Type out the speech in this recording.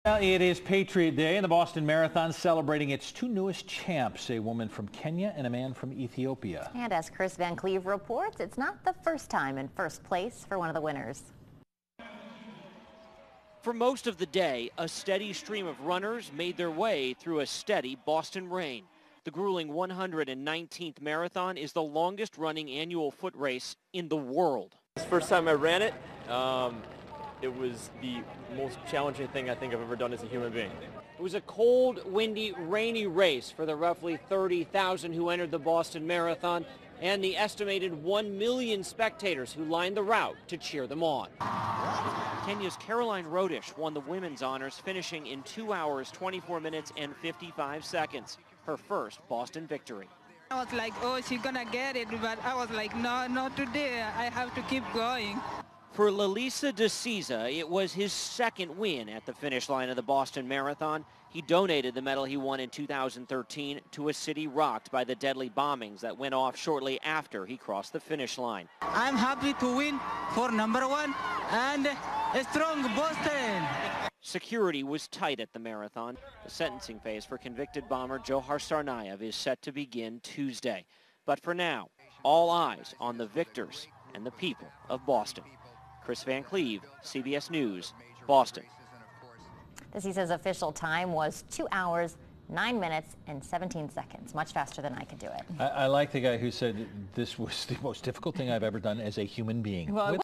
Well, it is Patriot Day, and the Boston Marathon celebrating its two newest champs, a woman from Kenya and a man from Ethiopia. And as Chris Van Cleve reports, it's not the first time in first place for one of the winners. For most of the day, a steady stream of runners made their way through a steady Boston rain. The grueling 119th marathon is the longest running annual foot race in the world. It's the first time I ran it. It was the most challenging thing I think I've ever done as a human being. It was a cold, windy, rainy race for the roughly 30,000 who entered the Boston Marathon and the estimated 1 million spectators who lined the route to cheer them on. Kenya's Caroline Rodish won the women's honors, finishing in 2 hours, 24 minutes, and 55 seconds. Her first Boston victory. I was like, oh, she's gonna get it, but I was like, no, not today. I have to keep going. For Lalisa De Souza, it was his second win at the finish line of the Boston Marathon. He donated the medal he won in 2013 to a city rocked by the deadly bombings that went off shortly after he crossed the finish line. I'm happy to win for number one and a strong Boston. Security was tight at the marathon. The sentencing phase for convicted bomber Johar Tsarnaev is set to begin Tuesday. But for now, all eyes on the victors and the people of Boston. Chris Van Cleve, CBS News, Boston. He says official time was 2 hours, 9 minutes, and 17 seconds. Much faster than I could do it. I like the guy who said this was the most difficult thing I've ever done as a human being. Well,